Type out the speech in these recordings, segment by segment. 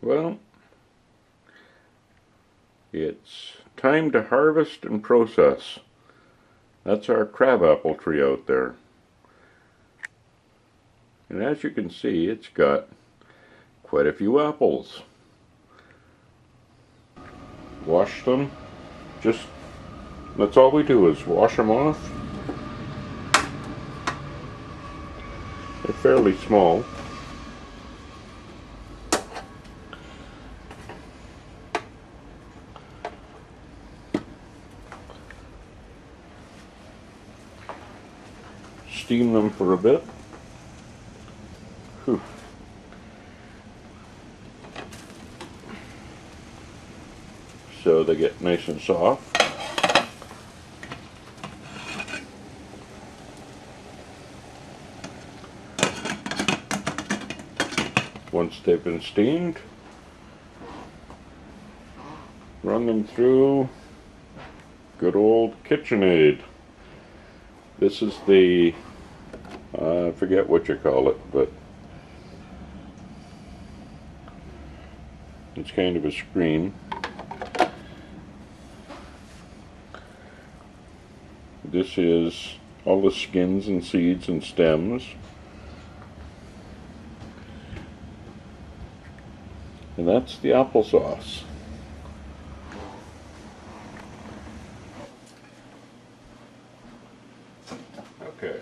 Well, it's time to harvest and process. That's our crabapple tree out there. And as you can see, it's got quite a few apples. Wash them. That's all we do is wash them off. They're fairly small. Steam them for a bit. Whew. So they get nice and soft. Once they've been steamed, run them through good old KitchenAid. This is the, I forget what you call it, but it's kind of a screen. This is all the skins and seeds and stems. And that's the applesauce. Okay.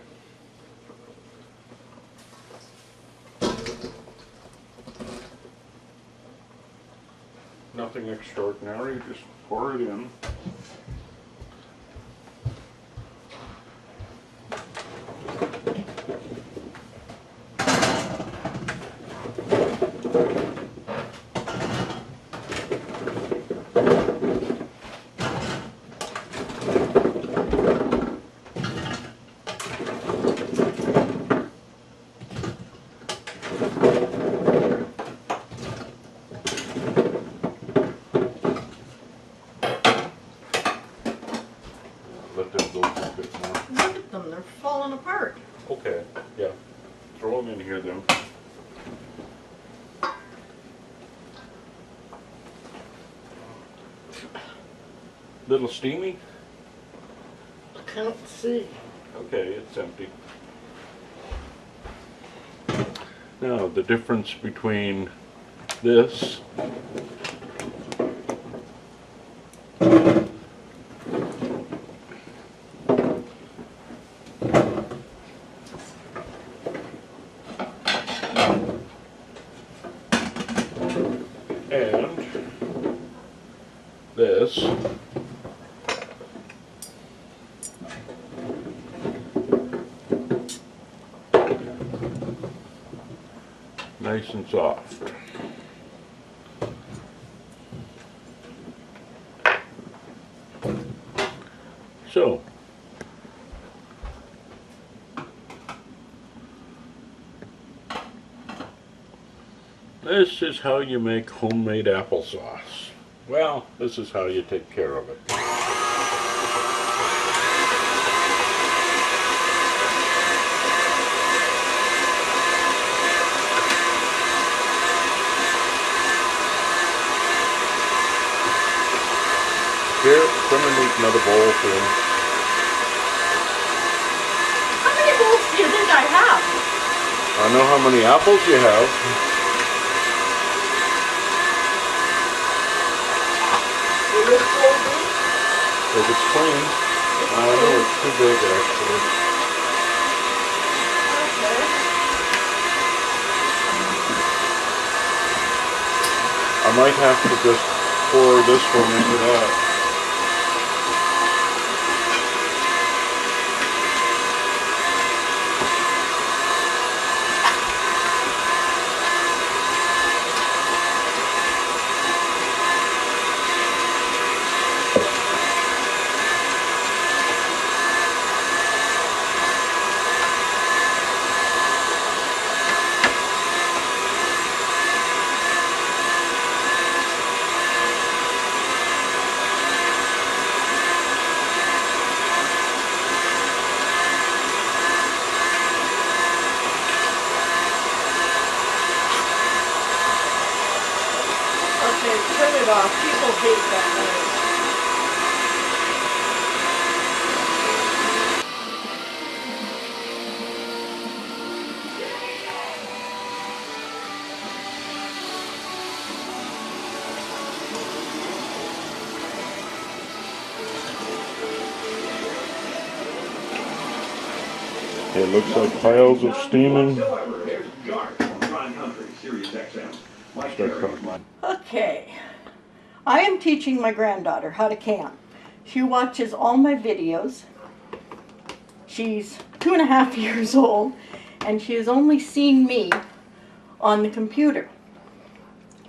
Nothing extraordinary, just pour it in. Let them go for a bit more. Look at them, they're falling apart. Okay, yeah. Throw them in here then. Little steamy? I can't see. Okay, it's empty. Now, the difference between this and this nice and soft. So, this is how you make homemade applesauce. Well, this is how you take care of it. Here, it's underneath another bowl thing. How many bowls do you think I have? I know how many apples you have. Will this bowl do? If it's clean, I know it's too big actually. Okay. I might have to just pour this one into that. it off. People hate that noise. It looks like piles of steaming. Start talking. Okay, I am teaching my granddaughter how to can. She watches all my videos. She's 2.5 years old, and she has only seen me on the computer.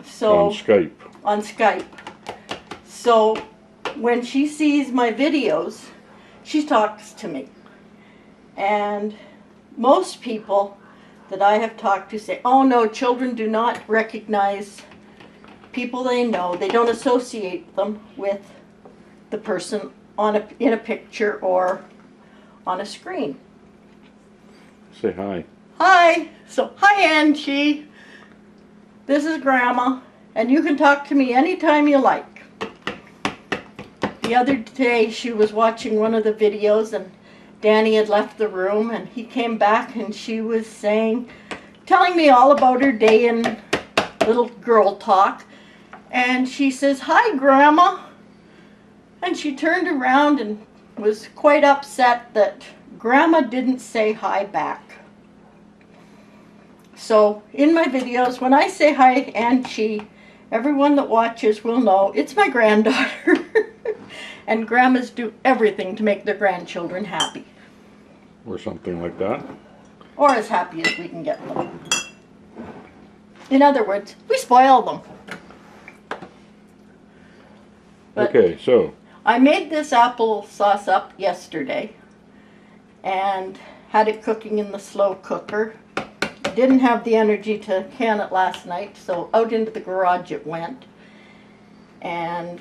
So On Skype. on Skype. So when she sees my videos, she talks to me. And most people that I have talked to say, oh no, children do not recognize people they know. They don't associate them with the person in a picture or on a screen. Say hi. Hi. So, hi Angie. This is Grandma, and you can talk to me anytime you like. The other day she was watching one of the videos, and Danny had left the room, and he came back, and she was telling me all about her day in little girl talk. And she says, hi, Grandma. And she turned around and was quite upset that Grandma didn't say hi back. So in my videos, when I say hi, Angie, everyone that watches will know it's my granddaughter. And grandmas do everything to make their grandchildren happy. Or something like that. Or as happy as we can get them. In other words, we spoil them. But okay, so. I made this applesauce up yesterday and had it cooking in the slow cooker. Didn't have the energy to can it last night, so out into the garage it went. And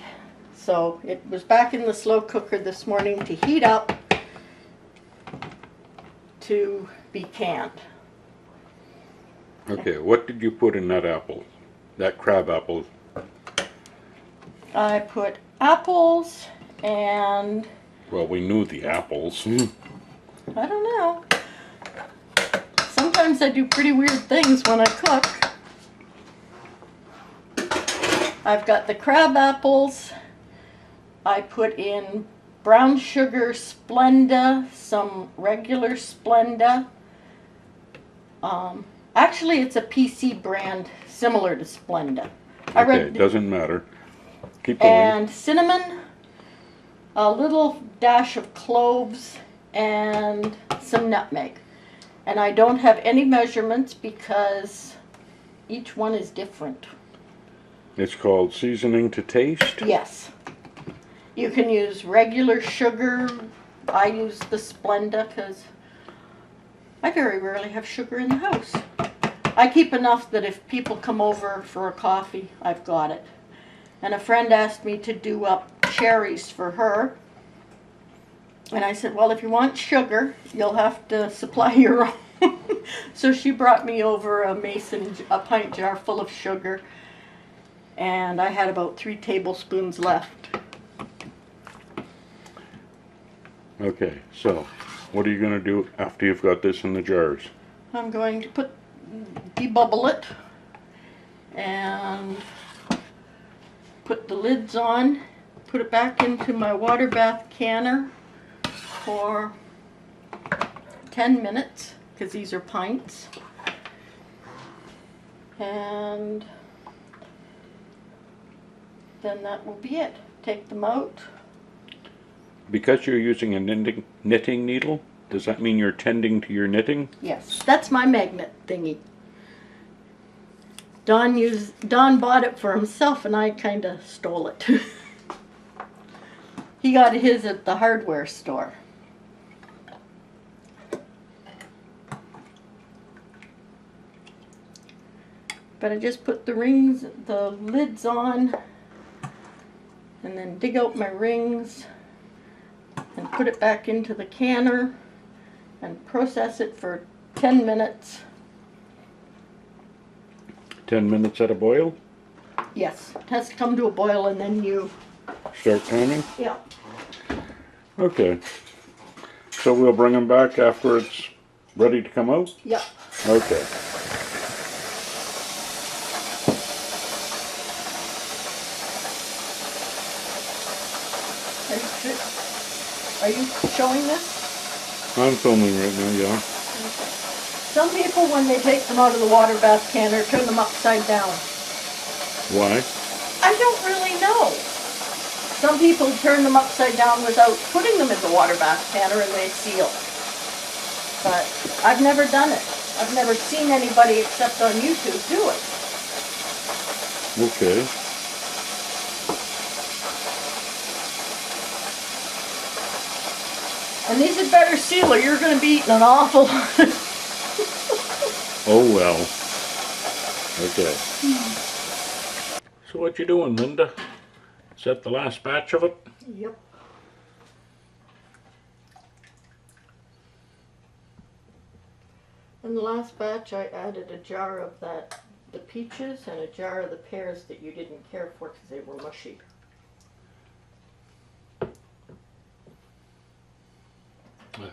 so it was back in the slow cooker this morning to heat up to be canned. Okay, what did you put in that apple? That crab apple? I put apples and... Well, we knew the apples. I don't know. Sometimes I do pretty weird things when I cook. I've got the crab apples. I put in brown sugar Splenda, some regular Splenda. Actually, it's a PC brand similar to Splenda. Okay, doesn't matter. Keep going. And cinnamon, a little dash of cloves, and some nutmeg. And I don't have any measurements because each one is different. It's called seasoning to taste? Yes. You can use regular sugar. I use the Splenda because I very rarely have sugar in the house. I keep enough that if people come over for a coffee, I've got it. And a friend asked me to do up cherries for her. And I said, well, if you want sugar, you'll have to supply your own. So she brought me over a pint jar full of sugar. And I had about 3 tablespoons left. Okay, so what are you going to do after you've got this in the jars? I'm going to debubble it and put the lids on, put it back into my water bath canner for 10 minutes, because these are pints. And then that will be it. Take them out. Because you're using a knitting needle, does that mean you're tending to your knitting? Yes, that's my magnet thingy. Don bought it for himself and I kind of stole it. He got his at the hardware store. But I just put the lids on, and then dig out my rings and put it back into the canner and process it for 10 minutes. 10 minutes at a boil? Yes, it has to come to a boil and then you, Start timing? yeah. Okay. So we'll bring them back after it's ready to come out? Yeah. Okay. Are you showing this? I'm filming right now, yeah. Some people, when they take them out of the water bath canner, turn them upside down. Why? I don't really know. Some people turn them upside down without putting them in the water bath canner and they seal. But I've never done it. I've never seen anybody except on YouTube do it. Okay. And these had better seal or you're going to be eating an awful lot. Oh well. Okay. So what you doing, Linda? Is that the last batch of it? Yep. In the last batch I added a jar of the peaches and a jar of the pears that you didn't care for because they were mushy. I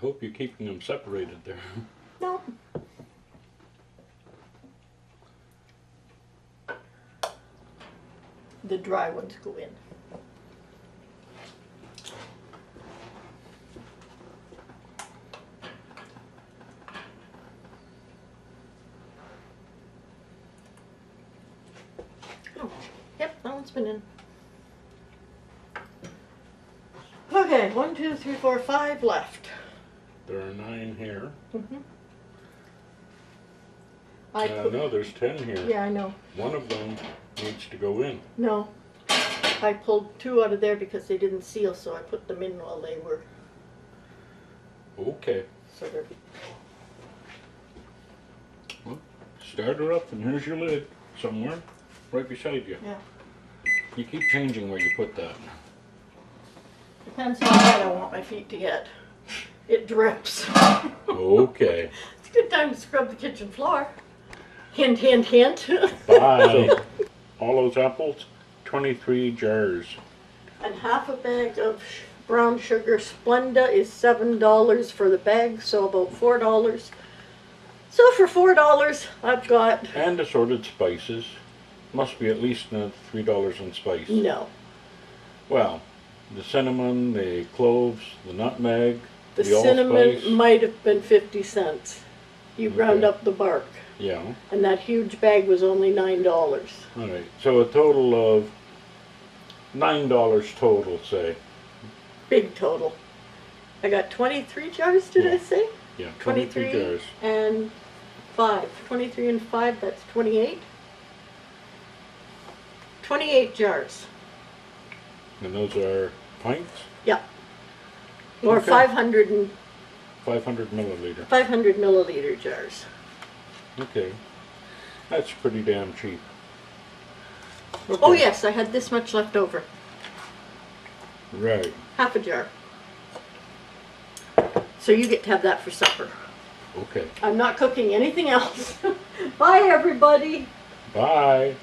hope you're keeping them separated there. No. The dry ones go in. Oh, yep, that one's been in. Okay, 1, 2, 3, 4, 5 left. There are 9 here. No, there's 10 here. yeah, I know. One of them needs to go in. No, I pulled 2 out of there because they didn't seal, so I put them in while they were Okay. sort of. Well, start her up and here's your lid somewhere right beside you. Yeah. You keep changing where you put that. Depends how bad I want my feet to get. It drips. Okay. It's a good time to scrub the kitchen floor. Hint, hint, hint. Bye. So, all those apples, 23 jars. And half a bag of brown sugar Splenda is $7 for the bag, so about $4. So for $4, I've got... And assorted spices. Must be at least $3 in spice. No. Well, the cinnamon, the cloves, the nutmeg, The the cinnamon allspice. might have been 50 cents. You Okay. round up the bark. Yeah. And that huge bag was only $9. All right. So a total of $9 total, say. Big total. I got 23 jars, did I say? Yeah, 23 jars. And 5. 23 and 5, that's 28. 28 jars. And those are pints? Yeah. Or Okay. 500 milliliter. milliliter jars. Okay. That's pretty damn cheap. Okay. Oh yes, I had this much left over. Right. Half a jar. So you get to have that for supper. Okay. I'm not cooking anything else. Bye everybody. Bye.